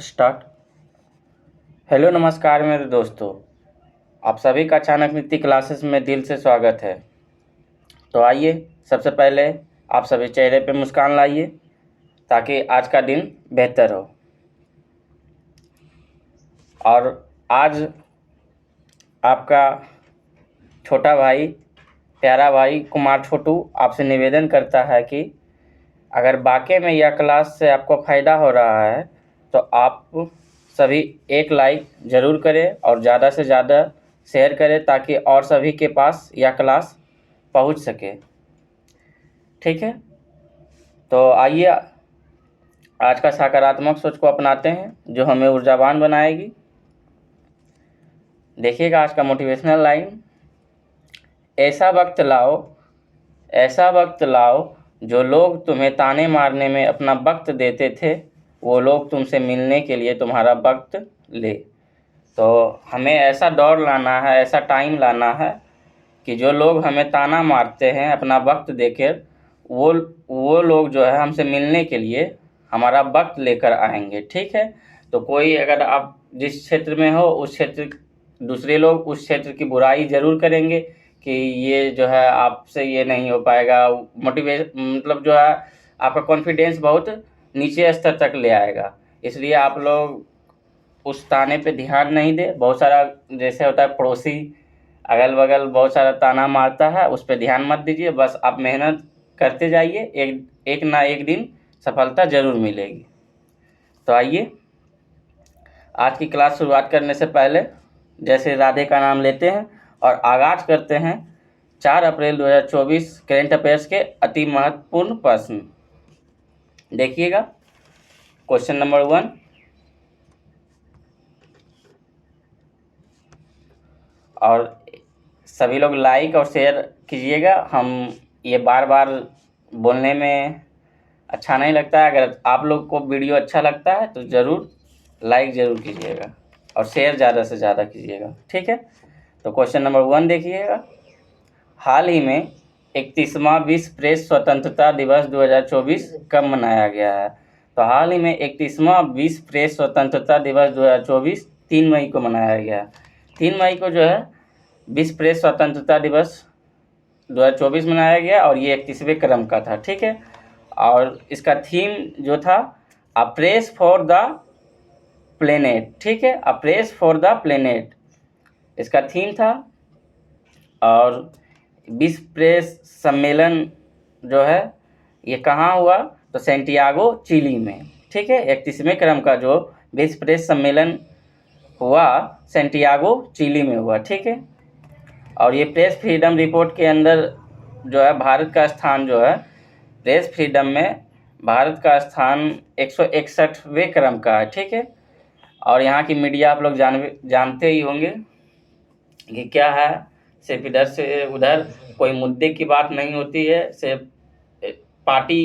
Start. Hello नमस्कार मेरे दोस्तों, आप सभी का चाणक्य क्लासेस में दिल से स्वागत है। तो आइए सबसे पहले आप सभी चेहरे पे मुस्कान लाइए ताकि आज का दिन बेहतर हो। और आज आपका छोटा भाई, प्यारा भाई कुमार छोटू आपसे निवेदन करता है कि अगर वाकई में यह क्लास से आपको फ़ायदा हो रहा है तो आप सभी एक लाइक ज़रूर करें और ज़्यादा से ज़्यादा शेयर करें ताकि और सभी के पास यह क्लास पहुंच सके। ठीक है, तो आइए आज का सकारात्मक सोच को अपनाते हैं जो हमें ऊर्जावान बनाएगी। देखिएगा आज का मोटिवेशनल लाइन, ऐसा वक्त लाओ जो लोग तुम्हें ताने मारने में अपना वक्त देते थे वो लोग तुमसे मिलने के लिए तुम्हारा वक्त ले। तो हमें ऐसा दौर लाना है, ऐसा टाइम लाना है कि जो लोग हमें ताना मारते हैं अपना वक्त देकर वो लोग जो है हमसे मिलने के लिए हमारा वक्त लेकर आएंगे। ठीक है, तो कोई अगर आप जिस क्षेत्र में हो उस क्षेत्र दूसरे लोग उस क्षेत्र की बुराई ज़रूर करेंगे कि ये जो है आपसे ये नहीं हो पाएगा, मतलब जो है आपका कॉन्फिडेंस बहुत नीचे स्तर तक ले आएगा। इसलिए आप लोग उस ताने पे ध्यान नहीं दे। बहुत सारा जैसे होता है पड़ोसी अगल बगल बहुत सारा ताना मारता है, उस पर ध्यान मत दीजिए। बस आप मेहनत करते जाइए, एक ना एक दिन सफलता ज़रूर मिलेगी। तो आइए आज की क्लास शुरुआत करने से पहले जैसे राधे का नाम लेते हैं और आगाज करते हैं 4 अप्रैल 2024 करेंट अफेयर्स के अति महत्वपूर्ण प्रश्न। देखिएगा क्वेश्चन नंबर 1, और सभी लोग लाइक और शेयर कीजिएगा। हम ये बार बार बोलने में अच्छा नहीं लगता है। अगर आप लोग को वीडियो अच्छा लगता है तो ज़रूर लाइक ज़रूर कीजिएगा और शेयर ज़्यादा से ज़्यादा कीजिएगा। ठीक है, तो क्वेश्चन नंबर 1 देखिएगा। हाल ही में 31वां विश्व प्रेस स्वतंत्रता दिवस 2024 कब मनाया गया है? तो हाल ही में 31वां विश्व प्रेस स्वतंत्रता दिवस 2024 3 मई को मनाया गया। 3 मई को जो है विश्व प्रेस स्वतंत्रता दिवस 2024 मनाया गया और ये 31वें क्रम का था। ठीक है, और इसका थीम जो था a press for the planet. ठीक है, a press for the planet इसका थीम था। और विश्व प्रेस सम्मेलन जो है ये कहाँ हुआ? तो सैंटियागो चिली में। ठीक है, 31वें क्रम का जो विश्व प्रेस सम्मेलन हुआ सैंटियागो चिली में हुआ। ठीक है, और ये प्रेस फ्रीडम रिपोर्ट के अंदर जो है भारत का स्थान जो है प्रेस फ्रीडम में भारत का स्थान 161वें क्रम का है। ठीक है, और यहाँ की मीडिया आप लोग जानते ही होंगे कि क्या है, सिर्फ इधर से उधर कोई मुद्दे की बात नहीं होती है, सिर्फ पार्टी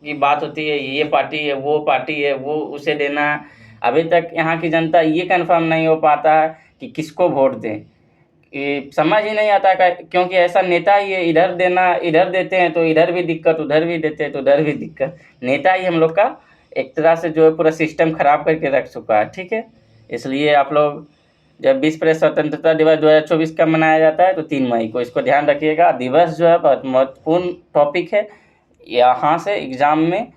की बात होती है। ये पार्टी है, वो पार्टी है, वो उसे देना है। अभी तक यहाँ की जनता ये कंफर्म नहीं हो पाता है कि किसको वोट दें। ये समझ ही नहीं आता है क्योंकि ऐसा नेता ही है, इधर देना इधर देते हैं तो इधर भी दिक्कत, उधर भी देते हैं तो उधर भी दिक्कत। नेता ही हम लोग का एक तरह से जो है पूरा सिस्टम खराब करके रख चुका है। ठीक है, इसलिए आप लोग जब विश्व प्रेस स्वतंत्रता दिवस 2024 का मनाया जाता है तो 3 मई को, इसको ध्यान रखिएगा। दिवस जो है बहुत महत्वपूर्ण टॉपिक है, यहाँ से एग्जाम में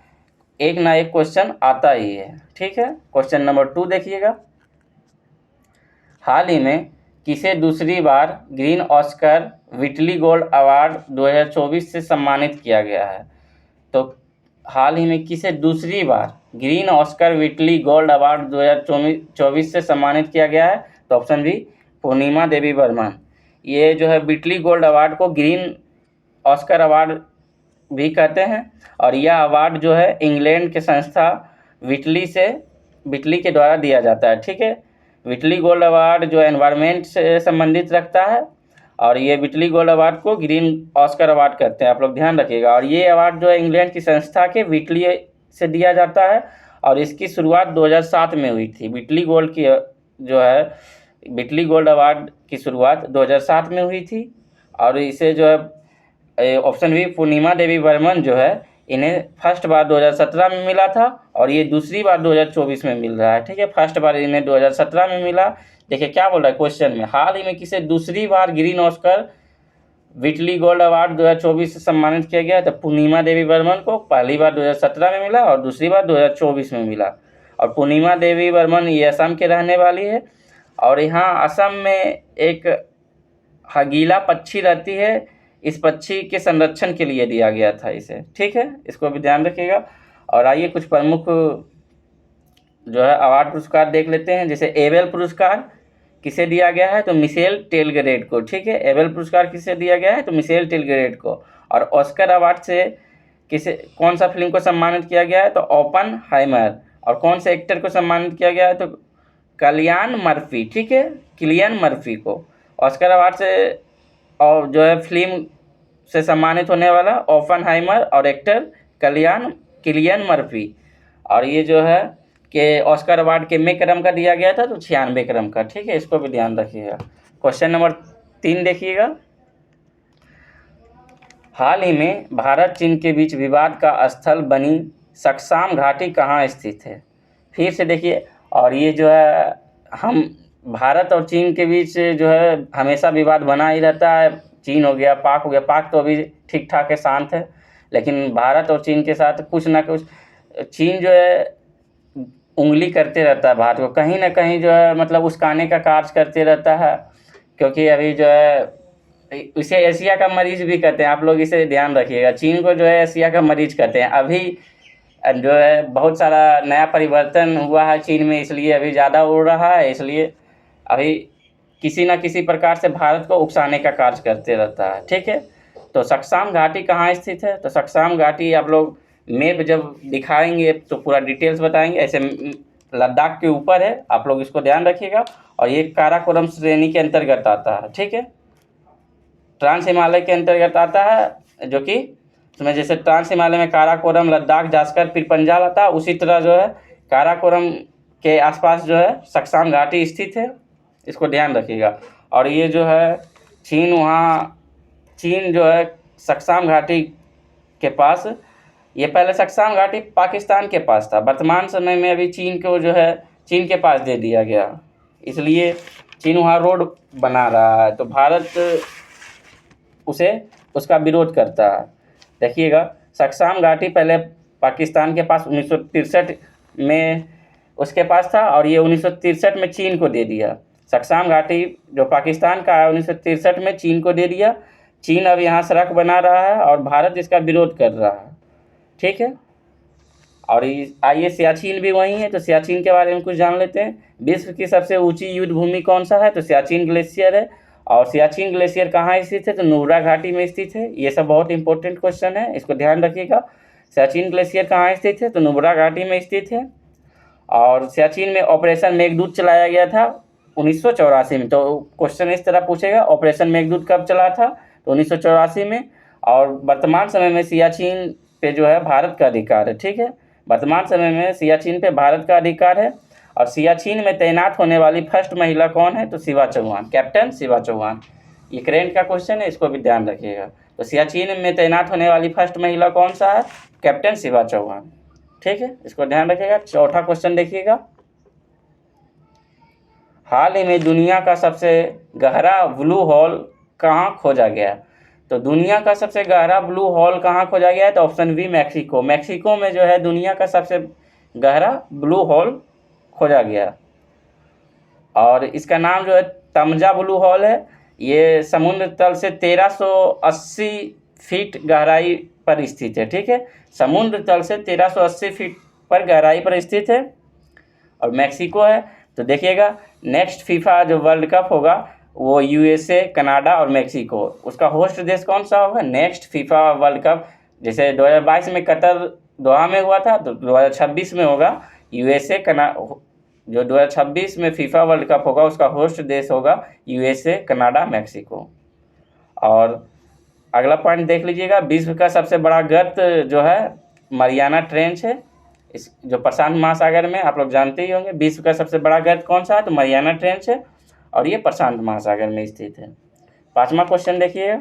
एक ना एक क्वेश्चन आता ही है। ठीक है, क्वेश्चन नंबर 2 देखिएगा। हाल ही में किसे दूसरी बार green Oscar Whitley gold award 2024 से सम्मानित किया गया है? तो हाल ही में किसे दूसरी बार green Oscar Whitley gold award 2024 से सम्मानित किया गया है? तो ऑप्शन बी पूर्णिमा देवी बर्मन। ये जो है व्हिटली गोल्ड अवार्ड को ग्रीन ऑस्कर अवार्ड भी कहते हैं और यह अवार्ड जो है इंग्लैंड के संस्था व्हिटली के द्वारा दिया जाता है। ठीक है, व्हिटली गोल्ड अवार्ड जो एनवायरनमेंट से संबंधित रखता है और ये व्हिटली गोल्ड अवार्ड को ग्रीन ऑस्कर अवार्ड कहते हैं, आप लोग ध्यान रखिएगा। और ये अवार्ड जो है इंग्लैंड की संस्था के व्हिटली से दिया जाता है और इसकी शुरुआत 2007 में हुई थी। व्हिटली गोल्ड की जो है व्हिटली गोल्ड अवार्ड की शुरुआत 2007 में हुई थी और इसे जो है ऑप्शन बी पूर्णिमा देवी बर्मन जो है इन्हें फर्स्ट बार 2017 में मिला था और ये दूसरी बार 2024 में मिल रहा है। ठीक है, फर्स्ट बार इन्हें 2017 में मिला। देखिए क्या बोल रहा है क्वेश्चन में, हाल ही में किसे दूसरी बार green Oscar Whitley gold award 2024 से सम्मानित किया गया। तो पूर्णिमा देवी बर्मन को पहली बार 2017 में मिला और दूसरी बार 2024 में मिला। और पूर्णिमा देवी बर्मन ये असम के रहने वाली है और यहाँ असम में एक हगीला पक्षी रहती है, इस पक्षी के संरक्षण के लिए दिया गया था इसे। ठीक है, इसको भी ध्यान रखिएगा। और आइए कुछ प्रमुख जो है अवार्ड पुरस्कार देख लेते हैं। जैसे एबेल पुरस्कार किसे दिया गया है, तो मिशेल टेलग्रेड को। ठीक है, एबेल पुरस्कार किसे दिया गया है, तो मिशेल टेलग्रेड को। और ऑस्कर अवार्ड से किसे कौन सा फिल्म को सम्मानित किया गया है, तो ओपनहाइमर। और कौन से एक्टर को सम्मानित किया गया है, तो किलियन मर्फी। ठीक है, किलियन मर्फी को ऑस्कर अवार्ड से और जो है फिल्म से सम्मानित होने वाला ओपनहाइमर और एक्टर किलियन मर्फी। और ये जो है कि ऑस्कर अवार्ड के में क्रम का दिया गया था, तो 96 क्रम का। ठीक है, इसको भी ध्यान रखिएगा। क्वेश्चन नंबर 3 देखिएगा। हाल ही में भारत चीन के बीच विवाद का स्थल बनी सक्साम घाटी कहाँ स्थित है। फिर से देखिए, और ये जो है हम भारत और चीन के बीच जो है हमेशा विवाद बना ही रहता है। चीन हो गया, पाक हो गया, पाक तो अभी ठीक ठाक है, शांत है, लेकिन भारत और चीन के साथ कुछ ना कुछ चीन जो है उंगली करते रहता है भारत को, कहीं ना कहीं जो है मतलब उस्काने का कार्य करते रहता है। क्योंकि अभी जो है इसे एशिया का मरीज भी कहते हैं, आप लोग इसे ध्यान रखिएगा। चीन को जो है एशिया का मरीज कहते हैं। अभी जो है बहुत सारा नया परिवर्तन हुआ है चीन में, इसलिए अभी ज़्यादा उड़ रहा है, इसलिए अभी किसी न किसी प्रकार से भारत को उकसाने का कार्य करते रहता है। ठीक है, तो सक्साम घाटी कहाँ स्थित है, तो सक्साम घाटी आप लोग मैप जब दिखाएंगे तो पूरा डिटेल्स बताएंगे। ऐसे लद्दाख के ऊपर है, आप लोग इसको ध्यान रखिएगा। और ये काराकोरम श्रेणी के अंतर्गत आता है। ठीक है, ट्रांस हिमालय के अंतर्गत आता है, जो कि इसमें जैसे ट्रांस हिमालय में काराकोरम, लद्दाख, जास्कर, फिर पंजाब आता है, उसी तरह जो है काराकोरम के आसपास जो है सक्साम घाटी स्थित है, इसको ध्यान रखिएगा। और ये जो है चीन जो है सक्साम घाटी के पास, ये पहले सक्साम घाटी पाकिस्तान के पास था, वर्तमान समय में अभी चीन को जो है चीन के पास दे दिया गया, इसलिए चीन वहाँ रोड बना रहा है, तो भारत उसका विरोध करता है। देखिएगा, सक्साम घाटी पहले पाकिस्तान के पास 1963 में उसके पास था और ये 1963 में चीन को दे दिया। सक्साम घाटी जो पाकिस्तान का है 1963 में चीन को दे दिया। चीन अब यहाँ सड़क बना रहा है और भारत इसका विरोध कर रहा है। ठीक है, और आइए सियाचिन भी वहीं है, तो सियाचिन के बारे में कुछ जान लेते हैं। विश्व की सबसे ऊंची युद्ध भूमि कौन सा है, तो सियाचिन ग्लेशियर है। और सियाचिन ग्लेशियर कहाँ स्थित है, तो नुब्रा घाटी में स्थित है। ये सब बहुत इंपॉर्टेंट क्वेश्चन है, इसको ध्यान रखिएगा। सियाचिन ग्लेशियर कहाँ स्थित है, तो नुब्रा घाटी में स्थित है। और सियाचिन में ऑपरेशन मेघदूत चलाया गया था 1984 में। तो क्वेश्चन इस तरह पूछेगा, ऑपरेशन मेघदूत कब चला था, तो 1984 में। और वर्तमान समय में सियाचिन पे जो है भारत का अधिकार है। ठीक है, वर्तमान समय में सियाचिन पे भारत का अधिकार है। और सियाचिन में तैनात होने वाली फर्स्ट महिला कौन है, तो शिवा चौहान, कैप्टन शिवा चौहान। ये करेंट का क्वेश्चन है, इसको भी ध्यान रखिएगा। तो सियाचिन में तैनात होने वाली फर्स्ट महिला कौन सा है, कैप्टन शिवा चौहान। ठीक है, इसको ध्यान रखिएगा। चौथा क्वेश्चन देखिएगा, हाल ही में दुनिया का सबसे गहरा ब्लू होल कहाँ खोजा गया, तो दुनिया का सबसे गहरा ब्लू होल कहाँ खोजा गया है, तो ऑप्शन बी मैक्सिको। मैक्सिको में जो है दुनिया का सबसे गहरा ब्लू होल खोजा गया और इसका नाम जो है तमजा ब्लू होल है। ये समुद्र तल से 1380 फीट गहराई पर स्थित है। ठीक है, समुद्र तल से 1380 फीट पर गहराई पर स्थित है और मैक्सिको है। तो देखिएगा, नेक्स्ट फीफा जो वर्ल्ड कप होगा वो यूएसए, कनाडा और मैक्सिको, उसका होस्ट देश कौन सा होगा, नेक्स्ट फीफा वर्ल्ड कप। जैसे 2022 में कतर दोहा में हुआ था, तो 2026 में होगा यूएसए, जो 2026 में फीफा वर्ल्ड कप होगा उसका होस्ट देश होगा यूएसए, कनाडा, मैक्सिको। और अगला पॉइंट देख लीजिएगा, विश्व का सबसे बड़ा गर्त जो है मरियाना ट्रेंच है, इस जो प्रशांत महासागर में, आप लोग जानते ही होंगे। विश्व का सबसे बड़ा गर्त कौन सा है, तो मरियाना ट्रेंच है और ये प्रशांत महासागर में स्थित है। पांचवा क्वेश्चन देखिए,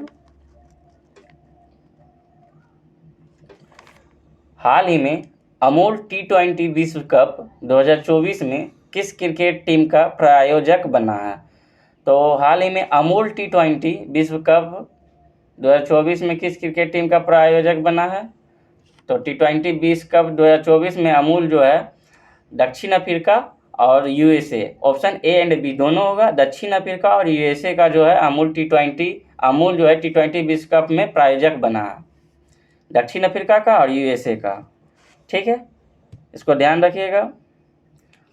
हाल ही में अमूल T20 विश्व कप 2024 में किस क्रिकेट टीम का प्रायोजक बना है? तो हाल ही में अमूल T20 विश्व कप 2024 में किस क्रिकेट टीम का प्रायोजक बना है? तो T20 विश्व कप 2024 में अमूल जो है दक्षिण अफ्रीका और USA, option A and B दोनों होगा। दक्षिण अफ्रीका और यूएसए का जो है अमूल जो है T20 विश्व कप में प्रायोजक बना है, दक्षिण अफ्रीका का और यूएसए का। ठीक है, इसको ध्यान रखिएगा।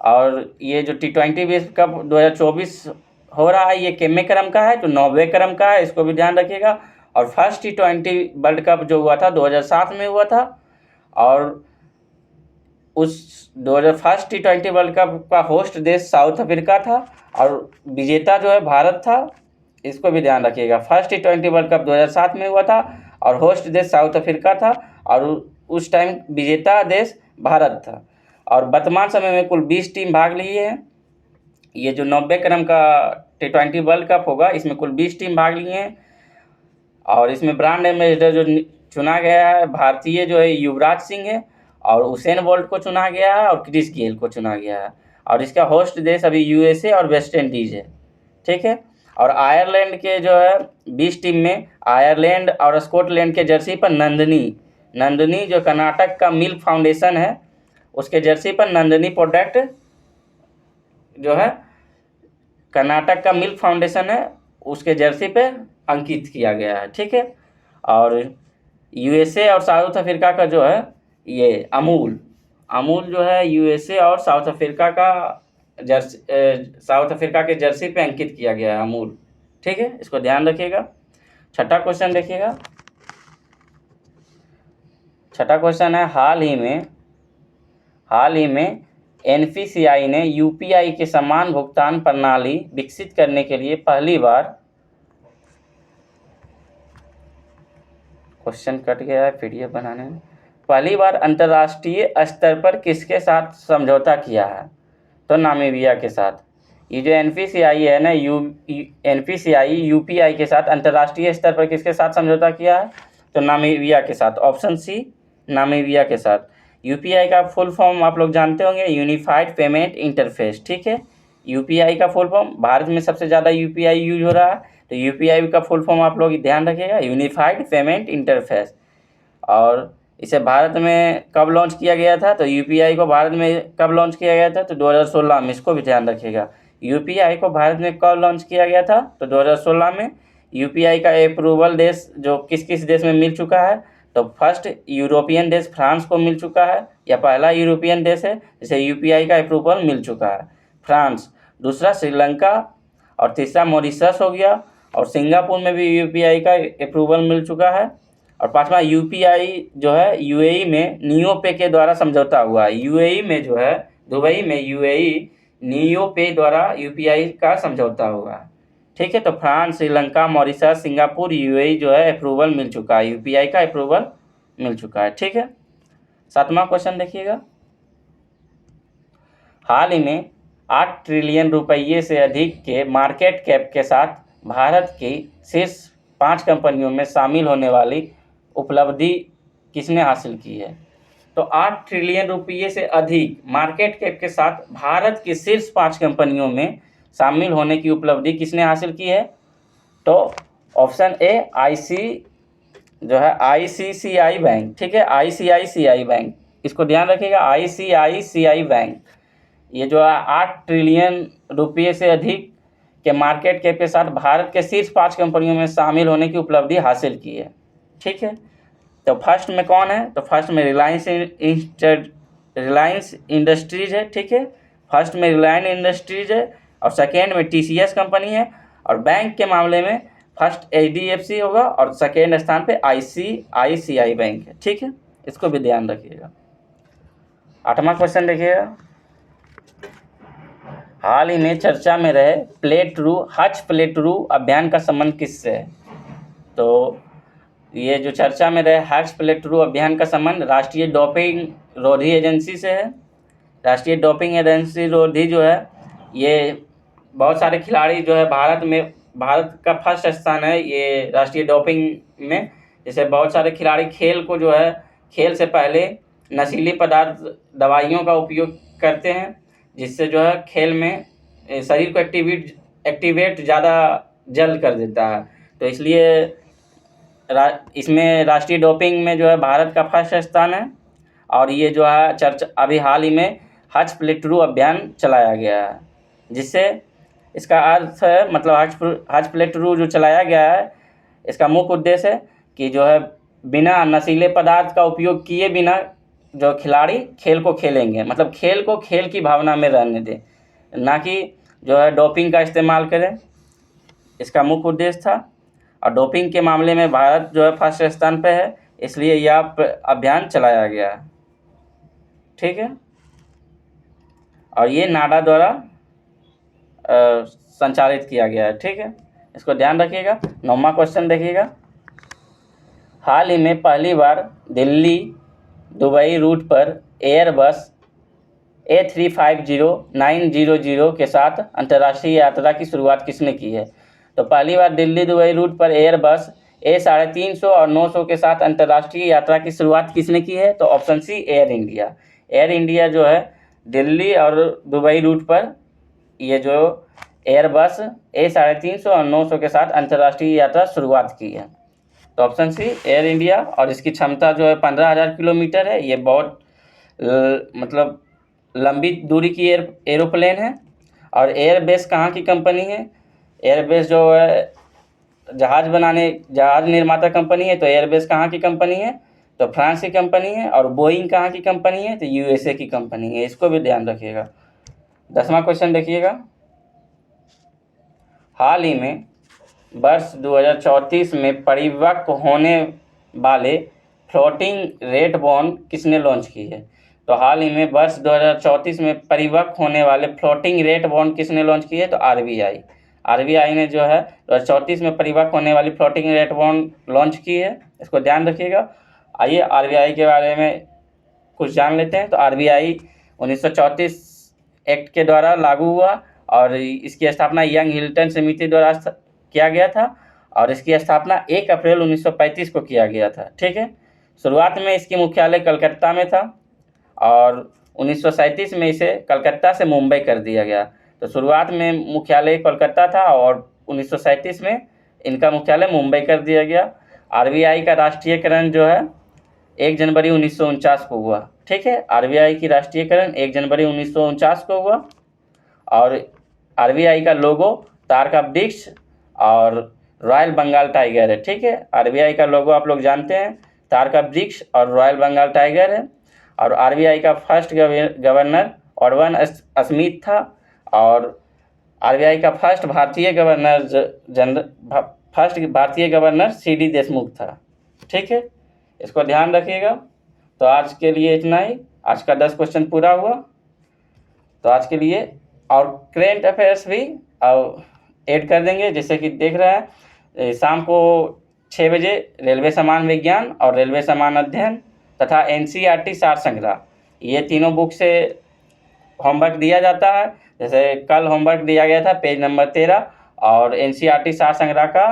और ये जो T20 विश्व कप 2024 हो रहा है ये कितने क्रम का है? तो 9वें क्रम का है, इसको भी ध्यान रखिएगा। और फर्स्ट T20 वर्ल्ड कप जो हुआ था 2007 में हुआ था, और उस 2001 T20 वर्ल्ड कप का होस्ट देश साउथ अफ्रीका था और विजेता जो है भारत था। इसको भी ध्यान रखिएगा। फर्स्ट T20 वर्ल्ड कप 2007 में हुआ था और होस्ट देश साउथ अफ्रीका था और उस टाइम विजेता देश भारत था। और वर्तमान समय में कुल 20 टीम भाग लिए हैं। ये जो 90 क्रम का T20 वर्ल्ड कप होगा इसमें कुल 20 टीम भाग लिए हैं। और इसमें ब्रांड एम्बेसडर जो चुना गया है भारतीय जो है युवराज सिंह है, और उसेन बोल्ट को चुना गया है और क्रिस गेल को चुना गया है। और इसका होस्ट देश अभी यूएसए और वेस्ट इंडीज है। ठीक है, और आयरलैंड के जो है 20 टीम में आयरलैंड और स्कॉटलैंड के जर्सी पर नंदनी जो कर्नाटक का मिल्क फाउंडेशन है उसके जर्सी पर नंदनी प्रोडक्ट जो है कर्नाटक का मिल्क फाउंडेशन है उसके जर्सी पे अंकित किया गया है। ठीक है, और यूएसए और साउथ अफ्रीका का जो है ये अमूल जो है यूएसए और साउथ अफ्रीका के जर्सी पे अंकित किया गया है अमूल। ठीक है, इसको ध्यान रखिएगा। छठा क्वेश्चन देखिएगा। छठा क्वेश्चन है हाल ही में एनपीसीआई ने यूपीआई के समान भुगतान प्रणाली विकसित करने के लिए पहली बार, क्वेश्चन कट गया है पीडीएफ बनाने में, पहली बार अंतर्राष्ट्रीय स्तर पर किसके साथ समझौता किया है? तो नामीबिया के साथ। ये जो एनपीसीआई है ना, एनपीसीआई यूपीआई के साथ अंतर्राष्ट्रीय स्तर पर किसके साथ समझौता किया है? तो नामीबिया के साथ, ऑप्शन सी नामीबिया के साथ। यूपीआई का फुल फॉर्म आप लोग जानते होंगे, यूनिफाइड पेमेंट इंटरफेस। ठीक है, यूपीआई का फुल फॉर्म, भारत में सबसे ज़्यादा यूपीआई यूज हो रहा है तो यूपीआई का फुल फॉर्म आप लोग ध्यान रखिएगा, यूनिफाइड पेमेंट इंटरफेस। और इसे भारत में कब लॉन्च किया गया था? तो यूपीआई को भारत में कब लॉन्च किया गया था? तो 2016 में। इसको भी ध्यान रखिएगा, यूपीआई को भारत में कब लॉन्च किया गया था? तो 2016 में। यूपीआई का अप्रूवल देश जो किस किस देश में मिल चुका है? तो फर्स्ट यूरोपियन देश फ्रांस को मिल चुका है, या पहला यूरोपियन देश है जिसे यूपीआई का अप्रूवल मिल चुका है, फ्रांस। दूसरा श्रीलंका, और तीसरा मॉरिशस हो गया, और सिंगापुर में भी यूपीआई का अप्रूवल मिल चुका है। और पांचवा यूपीआई जो है यूएई में नियो पे के द्वारा समझौता हुआ है। यूएई में जो है दुबई में यूएई नियो पे द्वारा यूपीआई का समझौता हुआ है। ठीक है, तो France, Sri Lanka, Mauritius, Singapore, UAE जो है अप्रूवल मिल चुका है, यूपीआई का अप्रूवल मिल चुका है। ठीक है, सातवां क्वेश्चन देखिएगा। हाल ही में 8 ट्रिलियन रुपये से अधिक के मार्केट कैप के साथ भारत की शीर्ष 5 कंपनियों में शामिल होने वाली उपलब्धि किसने हासिल की है? तो 8 ट्रिलियन रुपये से अधिक मार्केट कैप के साथ भारत की शीर्ष 5 कंपनियों में शामिल होने की उपलब्धि किसने हासिल की है? तो ऑप्शन ए आईसीआईसीआई बैंक। ठीक है, आईसीआईसीआई बैंक, इसको ध्यान रखिएगा, आईसीआईसीआई बैंक। ये जो 8 ट्रिलियन रुपये से अधिक के मार्केट कैप के साथ भारत के शीर्ष 5 कंपनियों में शामिल होने की उपलब्धि हासिल की है। ठीक है, तो फर्स्ट में कौन है? तो फर्स्ट में रिलायंस इंडस्ट्रीज है। ठीक है, फर्स्ट में रिलायंस इंडस्ट्रीज है, और सेकेंड में टीसीएस कंपनी है, और बैंक के मामले में फर्स्ट एचडीएफसी होगा और सेकेंड स्थान पे आईसीआईसीआई बैंक है। ठीक है, इसको भी ध्यान रखिएगा। 8वां क्वेश्चन देखिएगा। हाल ही में चर्चा में रहे हज प्ले टू अभियान का संबंध किससे है? तो ये जो चर्चा में रहे हज प्ले टू अभियान का संबंध राष्ट्रीय डोपिंग रोधी एजेंसी से है। राष्ट्रीय डोपिंग एजेंसी रोधी जो है ये बहुत सारे खिलाड़ी जो है भारत का फर्स्ट स्थान है ये राष्ट्रीय डोपिंग में। जैसे बहुत सारे खिलाड़ी खेल से पहले नशीली पदार्थ दवाइयों का उपयोग करते हैं, जिससे जो है खेल में शरीर को एक्टिवेट ज़्यादा जल्द कर देता है। तो इसलिए इसमें राष्ट्रीय डोपिंग में जो है भारत का फर्स्ट स्थान है। और ये जो है चर्चा अभी हाल ही में हज प्लेटरू अभियान चलाया गया है, जिससे इसका अर्थ है मतलब हज प्लेटरू जो चलाया गया है, इसका मुख्य उद्देश्य है कि जो है बिना नशीले पदार्थ का उपयोग किए बिना जो खिलाड़ी खेल को खेलेंगे, मतलब खेल को खेल की भावना में रहने दें, ना कि जो है डोपिंग का इस्तेमाल करें। इसका मुख्य उद्देश्य था। और डोपिंग के मामले में भारत जो है फर्स्ट स्थान पे है, इसलिए यह अभियान चलाया गया है। ठीक है। और ये नाडा द्वारा संचालित किया गया है। ठीक है, इसको ध्यान रखिएगा। 9वां क्वेश्चन देखिएगा। हाल ही में पहली बार दिल्ली दुबई रूट पर एयरबस A350-900 के साथ अंतर्राष्ट्रीय यात्रा की शुरुआत किसने की है? तो पहली बार दिल्ली दुबई रूट पर एयरबस A350 और 900 के साथ अंतर्राष्ट्रीय यात्रा की शुरुआत किसने की है? तो option C Air India. Air India जो है दिल्ली और दुबई रूट पर ये जो एयरबस A350 और 900 के साथ अंतर्राष्ट्रीय यात्रा शुरुआत की है। तो ऑप्शन सी एयर इंडिया। और इसकी क्षमता जो है 15,000 किलोमीटर है। ये बहुत मतलब लंबी दूरी की एरोप्लेन है। और एयरबेस कहाँ की कंपनी है? एयरबेस जो है जहाज निर्माता कंपनी है। तो एयरबेस कहाँ की कंपनी है? तो फ्रांस की कंपनी है। और बोइंग कहाँ की कंपनी है? तो USA की कंपनी है। इसको भी ध्यान रखिएगा। 10वां क्वेश्चन देखिएगा। हाल ही में वर्ष 2034 में परिपक्व होने वाले फ्लोटिंग रेट बॉन्ड किसने लॉन्च की है? तो हाल ही में वर्ष 2034 में परिपक्व होने वाले फ्लोटिंग रेट बॉन्ड किसने लॉन्च की है? तो RBI ने जो है 2034 में परिपक्व होने वाली फ्लोटिंग रेट बॉन्ड लॉन्च की है। इसको ध्यान रखिएगा। आइए RBI के बारे में कुछ जान लेते हैं। तो RBI 1934 एक्ट के द्वारा लागू हुआ और इसकी स्थापना यंग हिल्टन समिति द्वारा किया गया था। और इसकी स्थापना 1 अप्रैल 1935 को किया गया था। ठीक है। शुरुआत में इसकी मुख्यालय कलकत्ता में था और 1937 में इसे कलकत्ता से मुंबई कर दिया गया। तो शुरुआत में मुख्यालय कोलकाता था और 1937 में इनका मुख्यालय मुंबई कर दिया गया। RBI का राष्ट्रीयकरण जो है 1 जनवरी 1949 को हुआ। ठीक है। RBI की राष्ट्रीयकरण 1 जनवरी 1949 को हुआ। और RBI का लोगो तार का वृक्ष और रॉयल बंगाल टाइगर है। ठीक है। RBI का लोगो आप लोग जानते हैं, तार का वृक्ष और रॉयल बंगाल टाइगर है। और RBI का फर्स्ट गवर्नर ऑडवन स्मिथ था। और RBI का फर्स्ट भारतीय गवर्नर CD देशमुख था। ठीक है, इसको ध्यान रखिएगा। तो आज के लिए इतना ही। आज का 10 क्वेश्चन पूरा हुआ। तो आज के लिए और करेंट अफेयर्स भी ऐड कर देंगे, जैसे कि देख रहे हैं शाम को 6 बजे रेलवे सामान विज्ञान और रेलवे सामान अध्ययन तथा NCERT सार संग्रह, ये तीनों बुक से होमवर्क दिया जाता है। जैसे कल होमवर्क दिया गया था पेज नंबर 13 और NCERT सार संग्रह का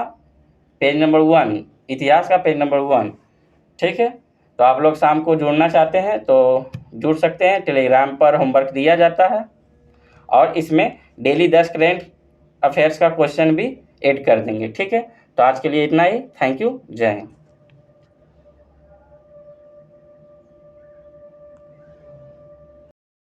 पेज नंबर 1, इतिहास का पेज नंबर 1। ठीक है। तो आप लोग शाम को जुड़ना चाहते हैं तो जुड़ सकते हैं। टेलीग्राम पर होमवर्क दिया जाता है और इसमें डेली 10 करेंट अफेयर्स का क्वेश्चन भी ऐड कर देंगे। ठीक है। तो आज के लिए इतना ही। Thank you. जय हिंद।